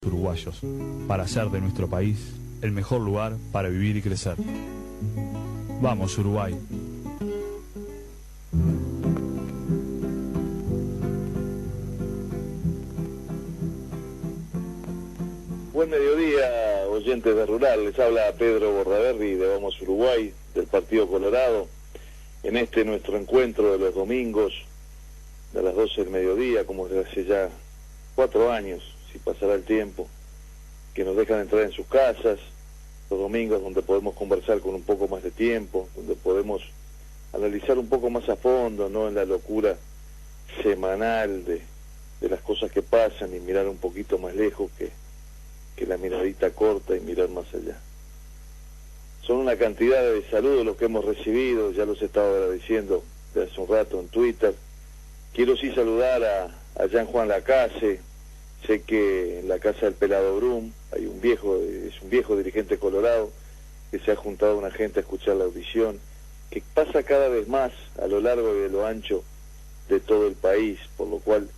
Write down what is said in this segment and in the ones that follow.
uruguayos, para hacer de nuestro país el mejor lugar para vivir y crecer. Vamos, Uruguay. Buen mediodía, oyentes de Rural. Les habla Pedro Bordaberry de Vamos Uruguay, del Partido Colorado, en este nuestro encuentro de los domingos de las 12 del mediodía, como desde hace ya 4 años, si pasará el tiempo, que nos dejan entrar en sus casas, los domingos donde podemos conversar con un poco más de tiempo, donde podemos analizar un poco más a fondo, no en la locura semanal de las cosas que pasan y mirar un poquito más lejos que la miradita corta y mirar más allá. Son una cantidad de saludos los que hemos recibido, ya los he estado agradeciendo de hace un rato en Twitter. Quiero sí saludar a Jean Juan Lacase. Sé que en la casa del Pelado Brum hay un viejo dirigente colorado que se ha juntado a una gente a escuchar la audición, que pasa cada vez más a lo largo y de lo ancho de todo el país, por lo cual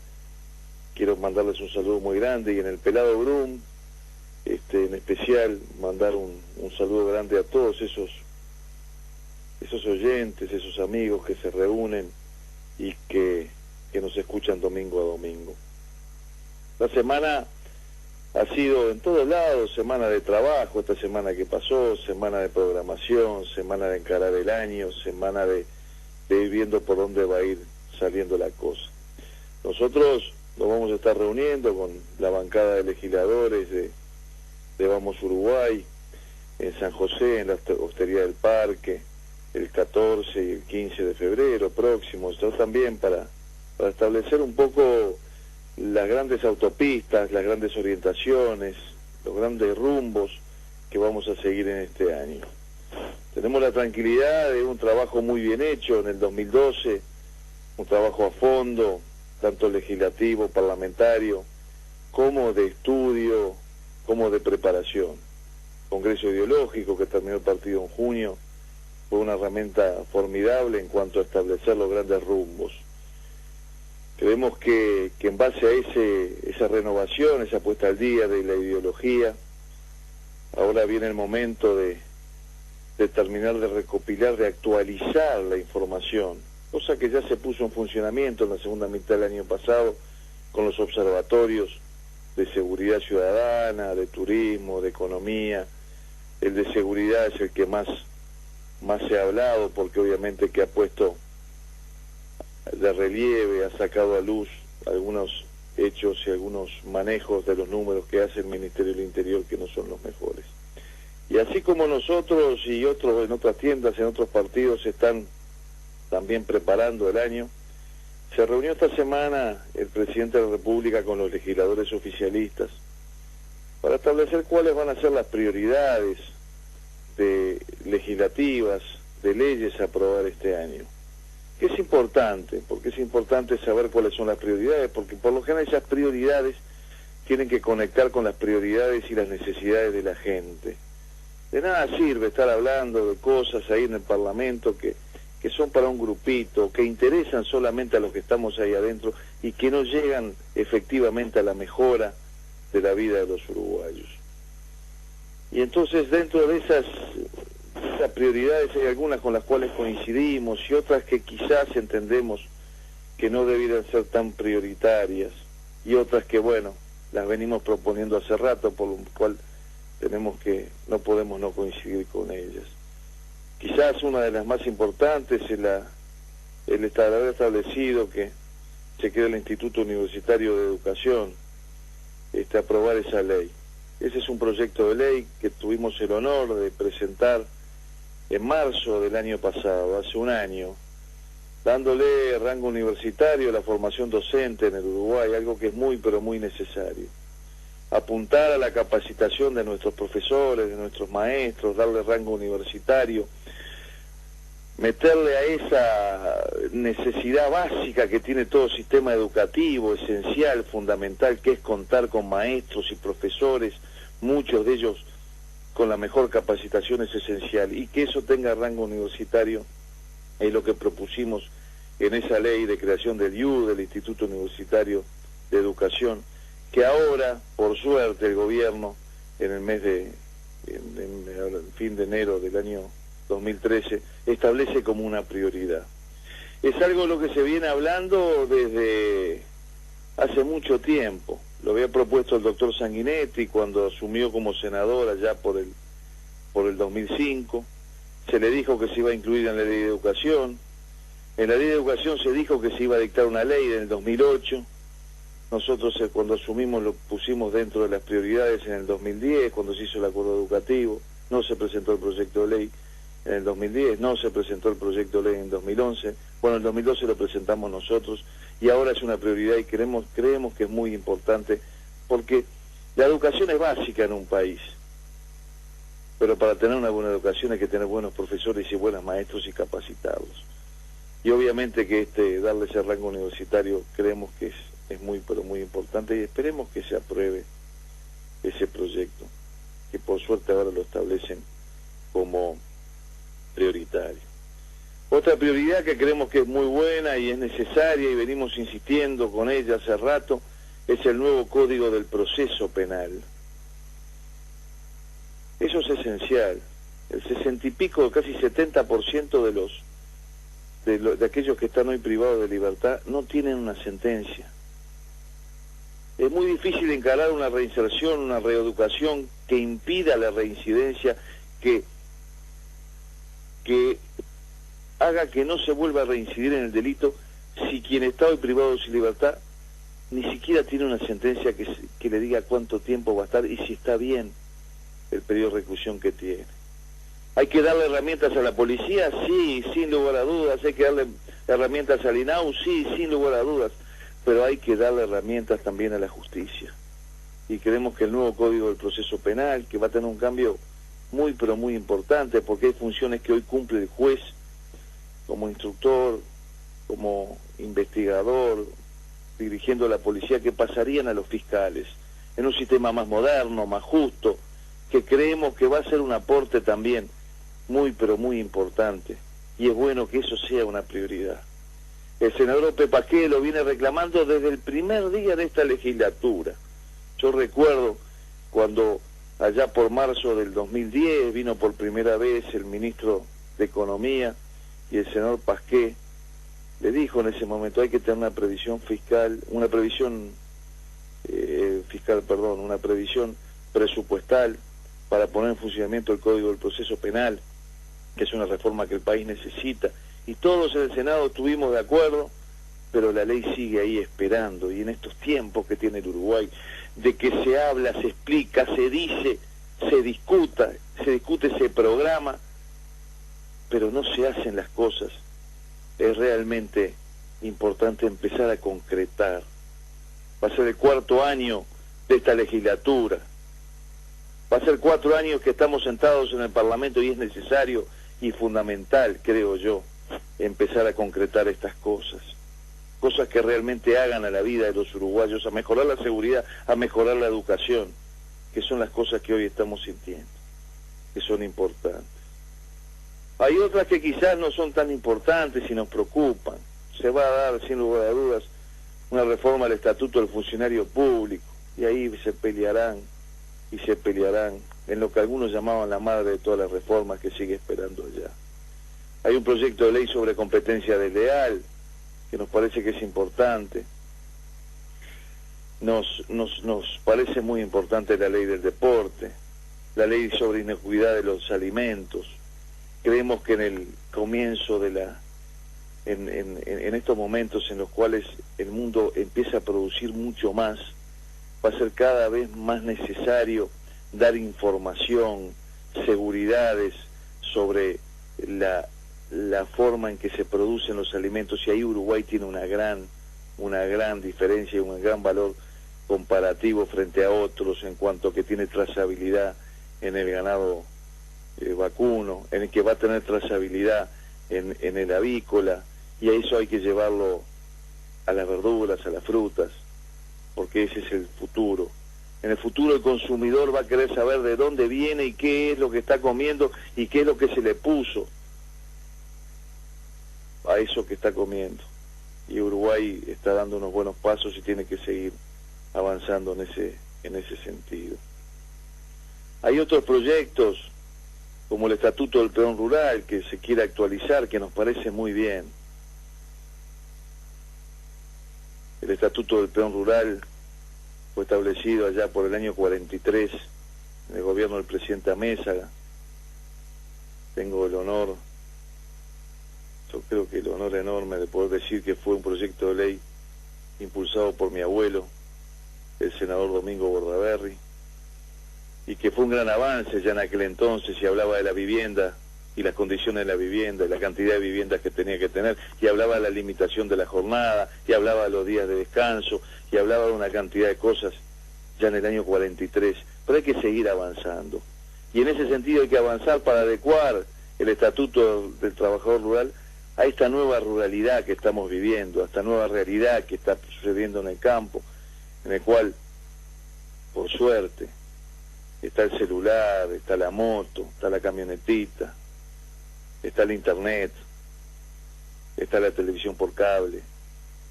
quiero mandarles un saludo muy grande, y en el Pelado Brum, en especial, mandar un saludo grande a todos esos oyentes, esos amigos que se reúnen y que nos escuchan domingo a domingo. La semana ha sido en todos lados, semana de trabajo, esta semana que pasó, semana de programación, semana de encarar el año, semana de ir viendo por dónde va a ir saliendo la cosa. Nosotros nos vamos a estar reuniendo con la bancada de legisladores de Vamos Uruguay en San José, en la Hostería del Parque, el 14 y el 15 de febrero próximos, también para establecer un poco las grandes autopistas, las grandes orientaciones, los grandes rumbos que vamos a seguir en este año. Tenemos la tranquilidad de un trabajo muy bien hecho en el 2012, un trabajo a fondo, tanto legislativo, parlamentario, como de estudio, como de preparación. Congreso ideológico que terminó el partido en junio fue una herramienta formidable en cuanto a establecer los grandes rumbos. Creemos que en base a esa renovación, esa puesta al día de la ideología, ahora viene el momento de terminar de recopilar, de actualizar la información, cosa que ya se puso en funcionamiento en la segunda mitad del año pasado con los observatorios de seguridad ciudadana, de turismo, de economía. El de seguridad es el que más se ha hablado, porque obviamente que ha puesto de relieve, ha sacado a luz algunos hechos y algunos manejos de los números que hace el Ministerio del Interior que no son los mejores. Y así como nosotros y otros en otras tiendas, en otros partidos están también preparando el año, se reunió esta semana el presidente de la República con los legisladores oficialistas para establecer cuáles van a ser las prioridades legislativas, de leyes a aprobar este año. Que es importante, porque es importante saber cuáles son las prioridades, porque por lo general esas prioridades tienen que conectar con las prioridades y las necesidades de la gente. De nada sirve estar hablando de cosas ahí en el Parlamento que son para un grupito, que interesan solamente a los que estamos ahí adentro y que no llegan efectivamente a la mejora de la vida de los uruguayos. Y entonces dentro de esas prioridades hay algunas con las cuales coincidimos y otras que quizás entendemos que no debieran ser tan prioritarias, y otras que, bueno, las venimos proponiendo hace rato, por lo cual no podemos no coincidir con ellas. Quizás una de las más importantes es el haber establecido que se cree el Instituto Universitario de Educación, aprobar esa ley. Ese es un proyecto de ley que tuvimos el honor de presentar en marzo del año pasado, hace un año, dándole rango universitario a la formación docente en el Uruguay, algo que es muy pero muy necesario. Apuntar a la capacitación de nuestros profesores, de nuestros maestros, darle rango universitario, meterle a esa necesidad básica que tiene todo sistema educativo, esencial, fundamental, que es contar con maestros y profesores, muchos de ellos con la mejor capacitación, es esencial, y que eso tenga rango universitario es lo que propusimos en esa ley de creación del IU, del Instituto Universitario de Educación, que ahora, por suerte, el gobierno, en el mes de, el fin de enero del año 2013, establece como una prioridad. Es algo lo que se viene hablando desde hace mucho tiempo. Lo había propuesto el doctor Sanguinetti cuando asumió como senador allá por el 2005. Se le dijo que se iba a incluir en la ley de educación. En la ley de educación se dijo que se iba a dictar una ley en el 2008. Nosotros cuando asumimos lo pusimos dentro de las prioridades en el 2010, cuando se hizo el acuerdo educativo. No se presentó el proyecto de ley en el 2010, no se presentó el proyecto de ley en el 2011. Bueno, en el 2012 lo presentamos nosotros y ahora es una prioridad y creemos que es muy importante porque la educación es básica en un país. Pero para tener una buena educación hay que tener buenos profesores y buenos maestros y capacitarlos. Y obviamente que darle ese rango universitario creemos que es muy, pero muy importante y esperemos que se apruebe ese proyecto, que por suerte ahora lo establecen como prioritario. Otra prioridad que creemos que es muy buena y es necesaria y venimos insistiendo con ella hace rato es el nuevo Código del Proceso Penal. Eso es esencial. El 60 y pico, casi 70% de aquellos que están hoy privados de libertad no tienen una sentencia. Es muy difícil encarar una reinserción, una reeducación que impida la reincidencia, que haga que no se vuelva a reincidir en el delito si quien está hoy privado de su libertad ni siquiera tiene una sentencia que le diga cuánto tiempo va a estar y si está bien el periodo de reclusión que tiene. ¿Hay que darle herramientas a la policía? Sí, sin lugar a dudas. ¿Hay que darle herramientas al INAU? Sí, sin lugar a dudas. Pero hay que darle herramientas también a la justicia. Y creemos que el nuevo Código del Proceso Penal, que va a tener un cambio muy, pero muy importante, porque hay funciones que hoy cumple el juez como instructor, como investigador, dirigiendo a la policía, que pasarían a los fiscales, en un sistema más moderno, más justo, que creemos que va a ser un aporte también muy, pero muy importante, y es bueno que eso sea una prioridad. El senador Pepe Pasqué lo viene reclamando desde el primer día de esta legislatura. Yo recuerdo cuando allá por marzo del 2010 vino por primera vez el ministro de Economía y el senador Pasqué le dijo en ese momento hay que tener una previsión presupuestal para poner en funcionamiento el Código del Proceso Penal, que es una reforma que el país necesita, y todos en el Senado estuvimos de acuerdo, pero la ley sigue ahí esperando, y en estos tiempos que tiene el Uruguay, de que se habla, se explica, se dice, se discute, se programa, pero no se hacen las cosas, es realmente importante empezar a concretar. Va a ser el 4º año de esta legislatura, va a ser 4 años que estamos sentados en el Parlamento y es necesario y fundamental, creo yo, empezar a concretar estas cosas que realmente hagan a la vida de los uruguayos, a mejorar la seguridad, a mejorar la educación, que son las cosas que hoy estamos sintiendo, que son importantes. Hay otras que quizás no son tan importantes y nos preocupan. Se va a dar, sin lugar a dudas, una reforma al Estatuto del Funcionario Público, y ahí se pelearán en lo que algunos llamaban la madre de todas las reformas que sigue esperando allá. Hay un proyecto de ley sobre competencia desleal, que nos parece que es importante. Nos parece muy importante la ley del deporte, la ley sobre inocuidad de los alimentos. Creemos que en el comienzo de en estos momentos en los cuales el mundo empieza a producir mucho más, va a ser cada vez más necesario dar información, seguridades sobre la forma en que se producen los alimentos, y ahí Uruguay tiene una gran diferencia y un gran valor comparativo frente a otros en cuanto que tiene trazabilidad en el ganado vacuno, en el que va a tener trazabilidad en el avícola, y a eso hay que llevarlo a las verduras, a las frutas, porque ese es el futuro. En el futuro el consumidor va a querer saber de dónde viene y qué es lo que está comiendo y qué es lo que se le puso a eso que está comiendo. Y Uruguay está dando unos buenos pasos y tiene que seguir avanzando en ese sentido. Hay otros proyectos, como el Estatuto del Peón Rural, que se quiere actualizar, que nos parece muy bien. El Estatuto del Peón Rural fue establecido allá por el año 43, en el gobierno del presidente Amézaga. Tengo el honor, yo creo que el honor enorme de poder decir que fue un proyecto de ley impulsado por mi abuelo, el senador Domingo Bordaberry, y que fue un gran avance ya en aquel entonces, y hablaba de la vivienda y las condiciones de la vivienda y la cantidad de viviendas que tenía que tener, y hablaba de la limitación de la jornada, y hablaba de los días de descanso, y hablaba de una cantidad de cosas ya en el año 43, pero hay que seguir avanzando, y en ese sentido hay que avanzar para adecuar el Estatuto del Trabajador Rural a esta nueva ruralidad que estamos viviendo, a esta nueva realidad que está sucediendo en el campo, en el cual, por suerte, está el celular, está la moto, está la camionetita, está el internet, está la televisión por cable,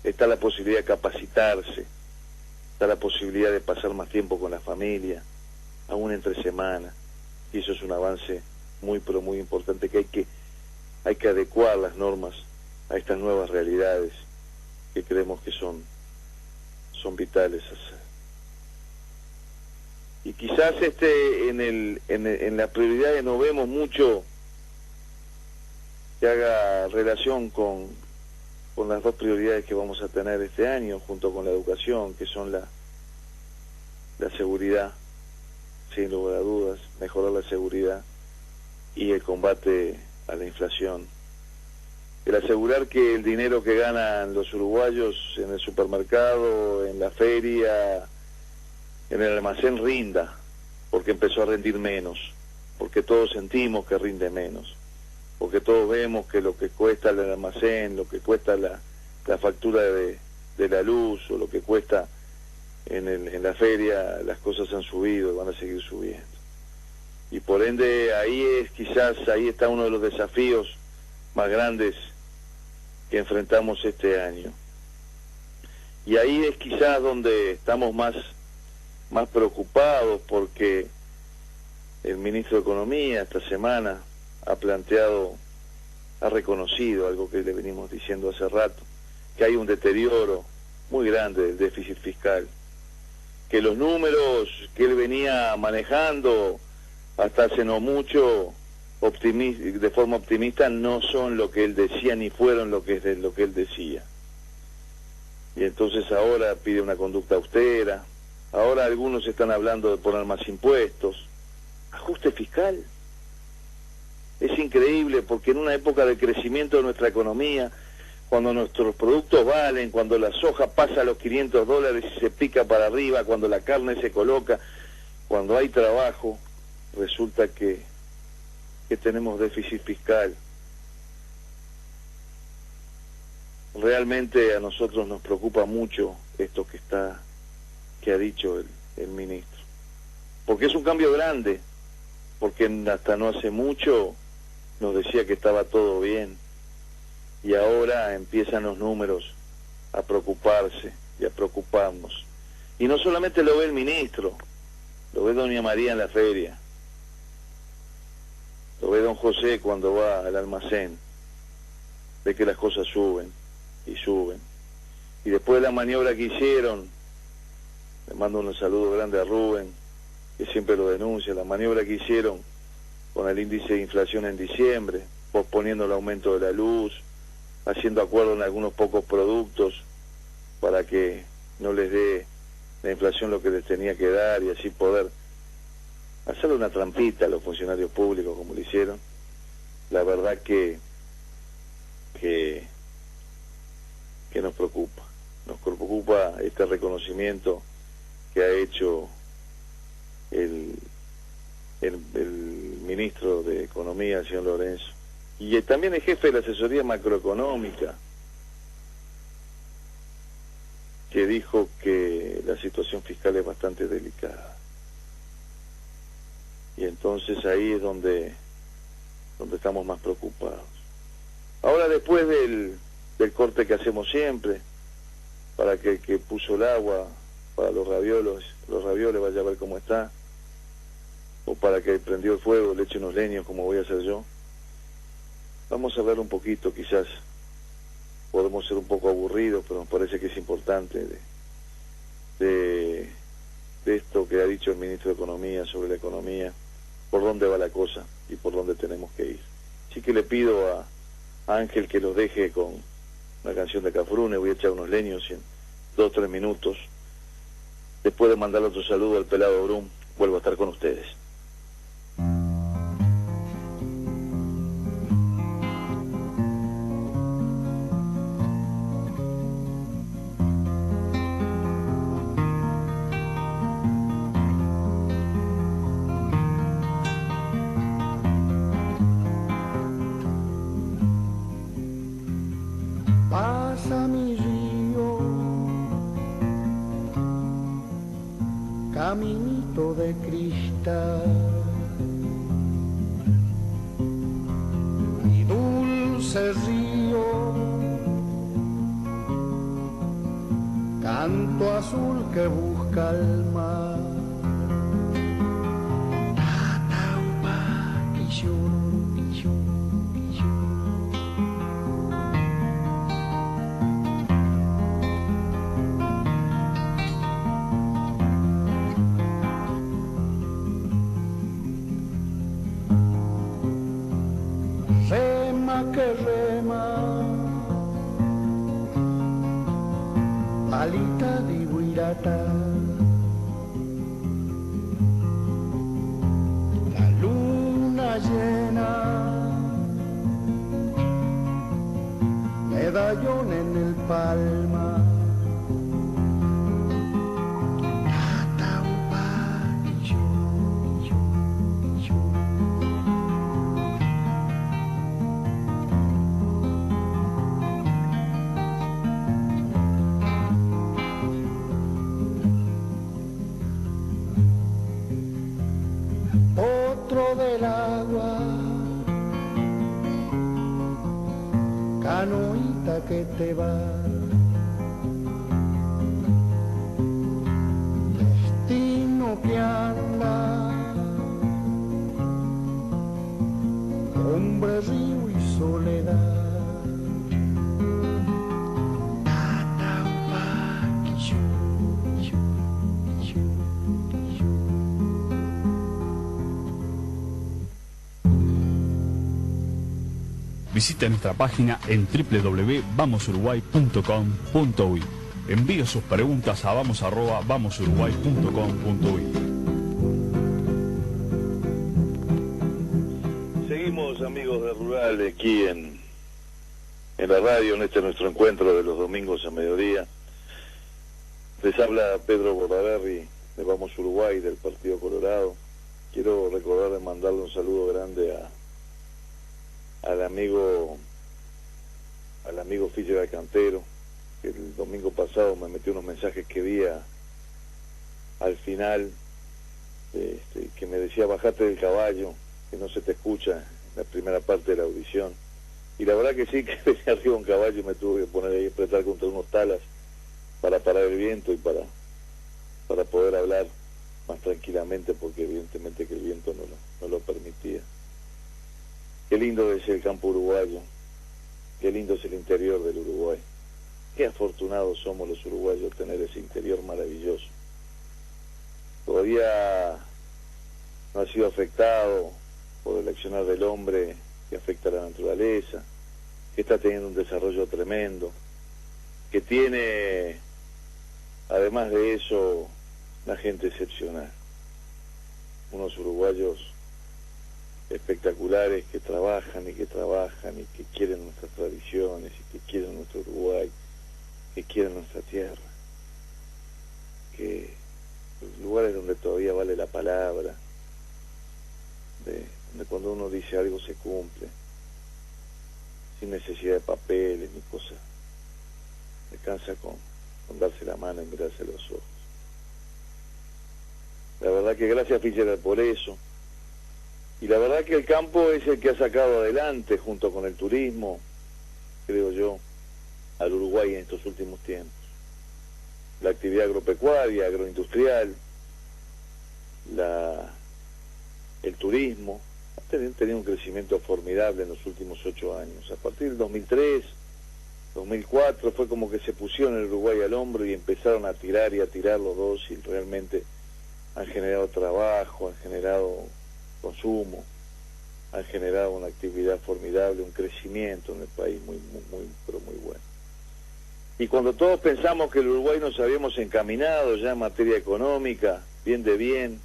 está la posibilidad de capacitarse, está la posibilidad de pasar más tiempo con la familia, aún entre semana, y eso es un avance muy pero muy importante, que hay que adecuar las normas a estas nuevas realidades que creemos que son vitales. Y quizás en las prioridades no vemos mucho que haga relación con las dos prioridades que vamos a tener este año, junto con la educación, que son la seguridad, sin lugar a dudas, mejorar la seguridad y el combate a la inflación. El asegurar que el dinero que ganan los uruguayos en el supermercado, en la feria, en el almacén rinda, porque empezó a rendir menos, porque todos sentimos que rinde menos, porque todos vemos que lo que cuesta el almacén, lo que cuesta la factura de la luz, o lo que cuesta en la feria, las cosas han subido y van a seguir subiendo. Y por ende ahí está uno de los desafíos más grandes que enfrentamos este año. Y ahí es quizás donde estamos más preocupados, porque el ministro de Economía esta semana ha reconocido algo que le venimos diciendo hace rato, que hay un deterioro muy grande del déficit fiscal, que los números que él venía manejando hasta hace no mucho de forma optimista no son lo que él decía, ni fueron lo que él decía. Y entonces ahora pide una conducta austera. Ahora algunos están hablando de poner más impuestos. Ajuste fiscal. Es increíble, porque en una época de crecimiento de nuestra economía, cuando nuestros productos valen, cuando la soja pasa a los $500 y se pica para arriba, cuando la carne se coloca, cuando hay trabajo, resulta que tenemos déficit fiscal. Realmente a nosotros nos preocupa mucho esto que ha dicho el ministro, porque es un cambio grande, porque hasta no hace mucho nos decía que estaba todo bien, y ahora empiezan los números a preocuparse y a preocuparnos. Y no solamente lo ve el ministro, lo ve doña María en la feria, lo ve don José cuando va al almacén, ve que las cosas suben y suben. Y después de la maniobra que hicieron, le mando un saludo grande a Rubén, que siempre lo denuncia, la maniobra que hicieron con el índice de inflación en diciembre, posponiendo el aumento de la luz, haciendo acuerdo en algunos pocos productos para que no les dé la inflación lo que les tenía que dar, y así poder hacerle una trampita a los funcionarios públicos como lo hicieron. La verdad que nos preocupa este reconocimiento que ha hecho el ministro de Economía, el señor Lorenzo, y también el jefe de la asesoría macroeconómica, que dijo que la situación fiscal es bastante delicada. Y entonces ahí es donde estamos más preocupados. Ahora, después del corte que hacemos siempre, para que el que puso el agua para los ravioles, vaya a ver cómo está, o para que prendió el fuego le eche unos leños como voy a hacer yo. Vamos a hablar un poquito, quizás podemos ser un poco aburridos, pero nos parece que es importante de esto que ha dicho el ministro de Economía sobre la economía, por dónde va la cosa y por dónde tenemos que ir. Así que le pido a Ángel que los deje con una canción de Cafrune. Voy a echar unos leños en 2 o 3 minutos. Después de mandarle otro saludo al pelado Brum, vuelvo a estar con ustedes. Pasa mi río, caminito de cristal, mi dulce río, canto azul que busca el mar. Rema que rema, palita de Huirata, la luna llena, medallón en el palma. Del agua, canoita que te va, destino que anda, hombre, río y soledad. Visite nuestra página en www.vamosuruguay.com.uy. Envíe sus preguntas a vamos@vamosuruguay.com.uy. Seguimos, amigos de Rural, aquí en la radio, en este nuestro encuentro de los domingos a mediodía. Les habla Pedro Bordaberry de Vamos Uruguay, del Partido Colorado. Quiero recordar de mandarle un saludo grande al amigo Fischer Alcantero, que el domingo pasado me metió unos mensajes que vi al final, que me decía: bajate del caballo, que no se te escucha en la primera parte de la audición. Y la verdad que sí, que venía arriba un caballo y me tuve que poner ahí a apretar contra unos talas para parar el viento y para poder hablar más tranquilamente, porque evidentemente que el viento no lo permitía. Qué lindo es el campo uruguayo, qué lindo es el interior del Uruguay. Qué afortunados somos los uruguayos de tener ese interior maravilloso. Todavía no ha sido afectado por el accionar del hombre que afecta a la naturaleza, que está teniendo un desarrollo tremendo, que tiene, además de eso, una gente excepcional. Unos uruguayos espectaculares que trabajan y que quieren nuestras tradiciones y que quieren nuestro Uruguay, que quieren nuestra tierra, que los lugares donde todavía vale la palabra, donde cuando uno dice algo se cumple, sin necesidad de papeles ni cosas, me cansa con darse la mano y mirarse los ojos. La verdad que gracias, Fischer, por eso. Y la verdad que el campo es el que ha sacado adelante, junto con el turismo, creo yo, al Uruguay en estos últimos tiempos. la actividad agropecuaria, agroindustrial, el turismo, ha tenido un crecimiento formidable en los últimos 8 años. A partir del 2003, 2004 fue como que se pusieron el Uruguay al hombro y empezaron a tirar los dos, y realmente han generado trabajo, han generado consumo, han generado una actividad formidable, un crecimiento en el país pero muy bueno. Y cuando todos pensamos que el Uruguay nos habíamos encaminado ya en materia económica, bien de bien,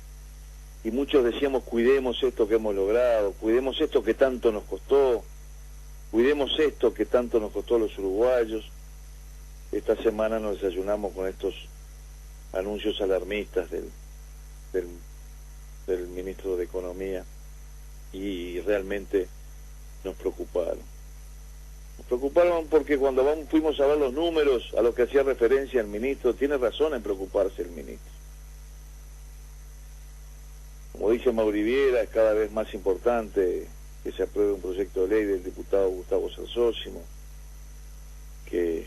y muchos decíamos, cuidemos esto que hemos logrado, cuidemos esto que tanto nos costó, cuidemos esto que tanto nos costó a los uruguayos, esta semana nos desayunamos con estos anuncios alarmistas del ministro de Economía, y realmente nos preocuparon. Nos preocuparon porque cuando fuimos a ver los números a los que hacía referencia el ministro, tiene razón en preocuparse el ministro. Como dice Mauri Viera, es cada vez más importante que se apruebe un proyecto de ley del diputado Gustavo Cersósimo que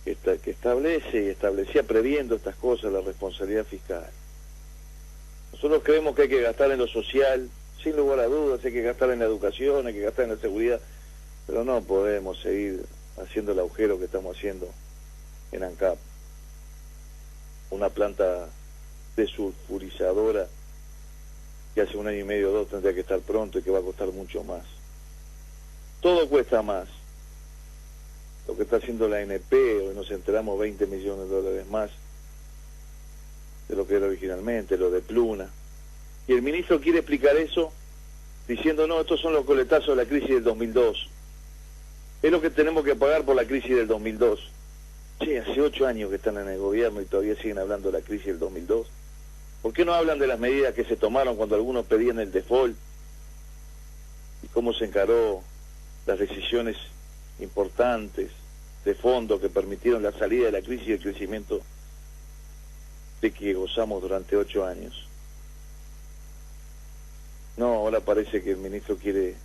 establece y establecía, previendo estas cosas, la responsabilidad fiscal. Nosotros creemos que hay que gastar en lo social, sin lugar a dudas, hay que gastar en la educación, hay que gastar en la seguridad, pero no podemos seguir haciendo el agujero que estamos haciendo en ANCAP, una planta desulfurizadora que hace 1 año y medio o 2 tendría que estar pronto y que va a costar mucho más. Todo cuesta más. Lo que está haciendo la ANP, hoy nos enteramos, $20 millones más de lo que era originalmente, lo de Pluna. Y el ministro quiere explicar eso diciendo, no, estos son los coletazos de la crisis del 2002. Es lo que tenemos que pagar por la crisis del 2002. Sí, hace 8 años que están en el gobierno y todavía siguen hablando de la crisis del 2002. ¿Por qué no hablan de las medidas que se tomaron cuando algunos pedían el default? Y cómo se encaró las decisiones importantes de fondo que permitieron la salida de la crisis y el crecimiento de que gozamos durante 8 años. No, ahora parece que el ministro quiere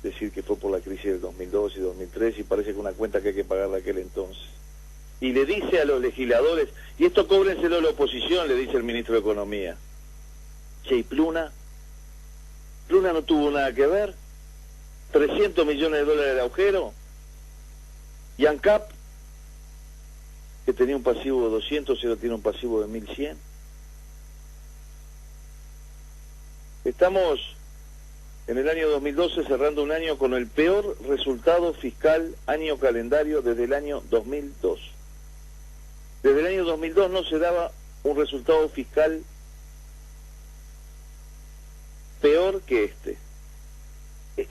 decir que fue por la crisis del 2002 y 2003 y parece que una cuenta que hay que pagar de aquel entonces. Y le dice a los legisladores, y esto cóbrenselo a la oposición, le dice el ministro de Economía. Che, ¿y Pluna? Pluna no tuvo nada que ver. $300 millones de agujero. Y ANCAP, que tenía un pasivo de 200, ahora tiene un pasivo de 1100. Estamos en el año 2012 cerrando un año con el peor resultado fiscal año calendario desde el año 2002. Desde el año 2002 no se daba un resultado fiscal peor que este.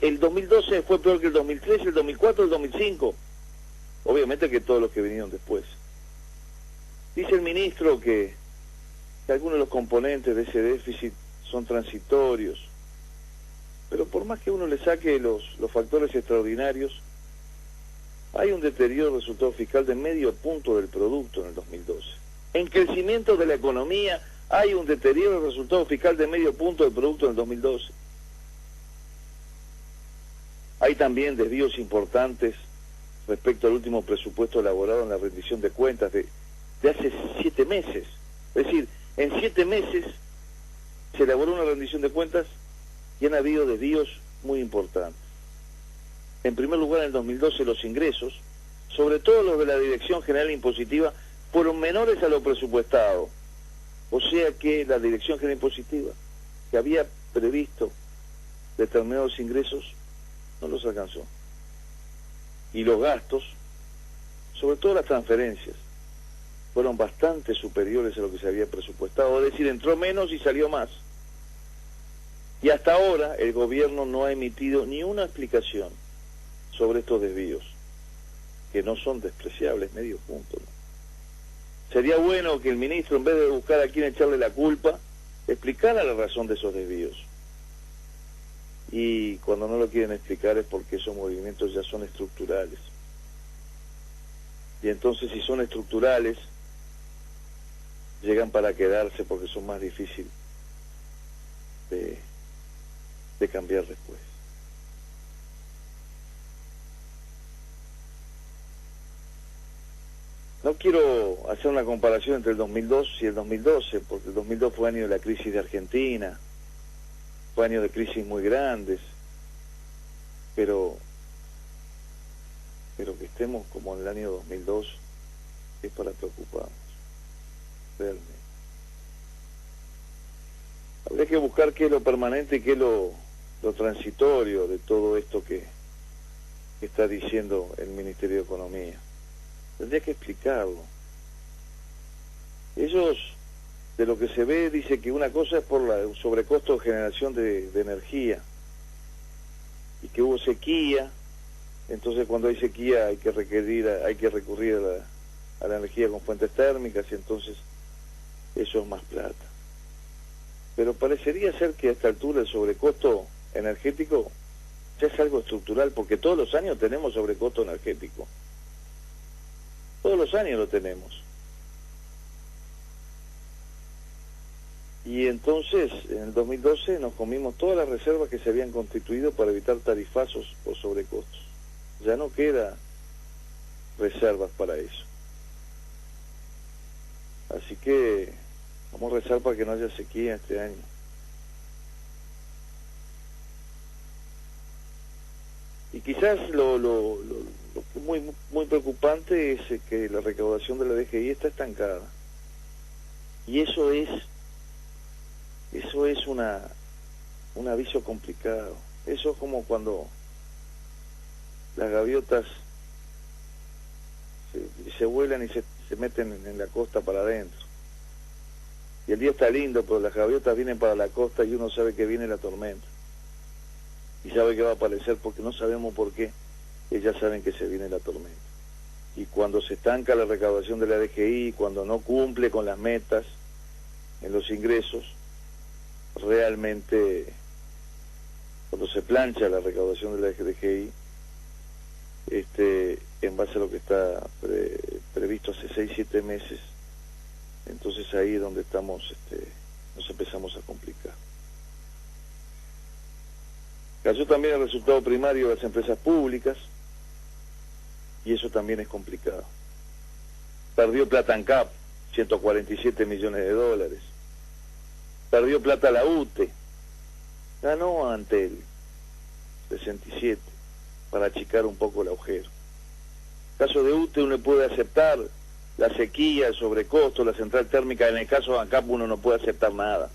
El 2012 fue peor que el 2013, el 2004, el 2005. Obviamente que todos los que vinieron después. Dice el ministro que algunos de los componentes de ese déficit son transitorios. Pero por más que uno le saque los factores extraordinarios, hay un deterioro del resultado fiscal de medio punto del producto en el 2012. En crecimiento de la economía hay un deterioro del resultado fiscal de medio punto del producto en el 2012. Hay también desvíos importantes respecto al último presupuesto elaborado en la rendición de cuentas de hace 7 meses. Es decir, en 7 meses se elaboró una rendición de cuentas y han habido desvíos muy importantes. En primer lugar, en el 2012 los ingresos, sobre todo los de la Dirección General Impositiva, fueron menores a lo presupuestado. O sea que la Dirección General Impositiva, que había previsto determinados ingresos, no los alcanzó. Y los gastos, sobre todo las transferencias, fueron bastante superiores a lo que se había presupuestado. Es decir, entró menos y salió más. Y hasta ahora el gobierno no ha emitido ni una explicación sobre estos desvíos, que no son despreciables, medio punto, ¿no? Sería bueno que el ministro, en vez de buscar a quién echarle la culpa, explicara la razón de esos desvíos. Y cuando no lo quieren explicar es porque esos movimientos ya son estructurales. Y entonces, si son estructurales, llegan para quedarse porque son más difíciles de cambiar después. no quiero hacer una comparación entre el 2002 y el 2012, porque el 2002 fue año de la crisis de Argentina, fue año de crisis muy grandes, pero que estemos como en el año 2002 es para preocuparnos, realmente. Habría que buscar qué es lo permanente y qué es lo transitorio de todo esto que está diciendo el Ministerio de Economía. Tendría que explicarlo. Ellos, de lo que se ve, dice que una cosa es por el sobrecosto de generación de energía, y que hubo sequía, entonces cuando hay sequía hay que recurrir a la energía con fuentes térmicas, y entonces eso es más plata. Pero parecería ser que a esta altura el sobrecosto energético ya es algo estructural, porque todos los años tenemos sobrecosto energético. Todos los años lo tenemos. Y entonces, en el 2012, nos comimos todas las reservas que se habían constituido para evitar tarifazos por sobrecostos. Ya no queda reservas para eso. Así que vamos a rezar para que no haya sequía este año. Y quizás lo muy preocupante es que la recaudación de la DGI está estancada. Y eso es un aviso complicado. Eso es como cuando las gaviotas se vuelan y se meten en la costa para adentro. Y el día está lindo, pero las gaviotas vienen para la costa y uno sabe que viene la tormenta. Y sabe que va a aparecer porque no sabemos por qué. Ellas saben que se viene la tormenta. Y cuando se estanca la recaudación de la DGI, cuando no cumple con las metas en los ingresos, realmente, cuando se plancha la recaudación de la DGI, en base a lo que está previsto hace 6-7 meses, entonces ahí es donde nos empezamos a complicar. Cayó también el resultado primario de las empresas públicas, y eso también es complicado. Perdió plata ANCAP, 147 millones de dólares. Perdió plata la UTE, ganó Antel, 67, para achicar un poco el agujero. En el caso de UTE uno puede aceptar la sequía, el sobrecosto, la central térmica. En el caso de ANCAP uno no puede aceptar nada.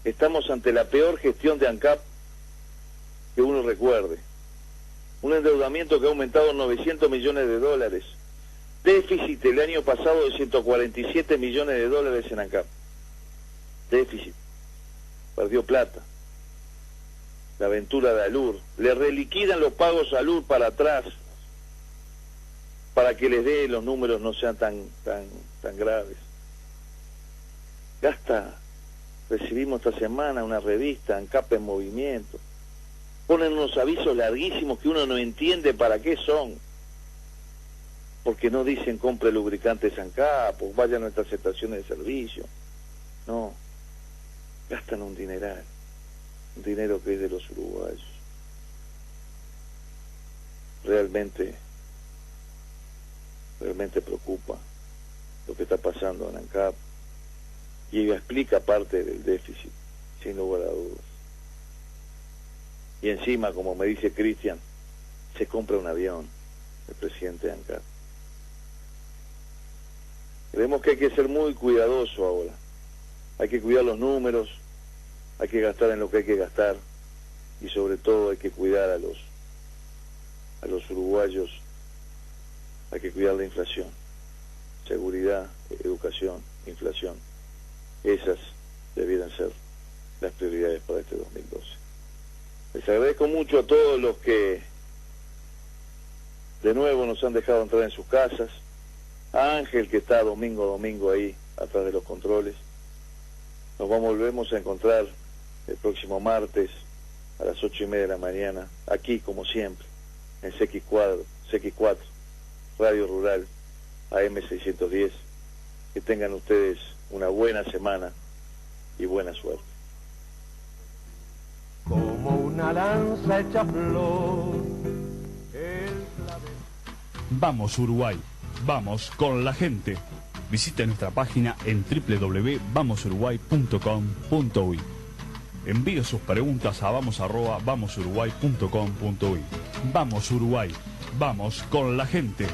Estamos ante la peor gestión de ANCAP que uno recuerde. Un endeudamiento que ha aumentado en 900 millones de dólares. Déficit el año pasado de 147 millones de dólares en ANCAP. Déficit. Perdió plata. La aventura de Alur. Le reliquidan los pagos a Alur para atrás, para que les dé los números no sean tan graves. Recibimos esta semana una revista, ANCAP en Movimiento. Ponen unos avisos larguísimos que uno no entiende para qué son. Porque no dicen compre lubricantes ANCAP, o vaya a nuestras estaciones de servicio. No. Gastan un dineral. Un dinero que es de los uruguayos. Realmente preocupa lo que está pasando en ANCAP, y explica parte del déficit, sin lugar a dudas. Y encima, como me dice Cristian, se compra un avión, el presidente de ANCAP. Creemos que hay que ser muy cuidadoso ahora. Hay que cuidar los números, hay que gastar en lo que hay que gastar, y sobre todo hay que cuidar a los uruguayos. Hay que cuidar la inflación, seguridad, educación, inflación. Esas debieran ser las prioridades para este 2012. Les agradezco mucho a todos los que de nuevo nos han dejado entrar en sus casas, a Ángel, que está domingo a domingo ahí atrás de los controles. Nos volvemos a encontrar el próximo martes a las 8:30 de la mañana, aquí como siempre, en CX4, Radio Rural, AM610. Que tengan ustedes una buena semana y buena suerte. Como una lanza hecha flor. Vamos, Uruguay. Vamos con la gente. Visite nuestra página en www.vamosuruguay.com.uy. Envíe sus preguntas a vamos@vamosuruguay.com.uy. Vamos Uruguay, vamos con la gente.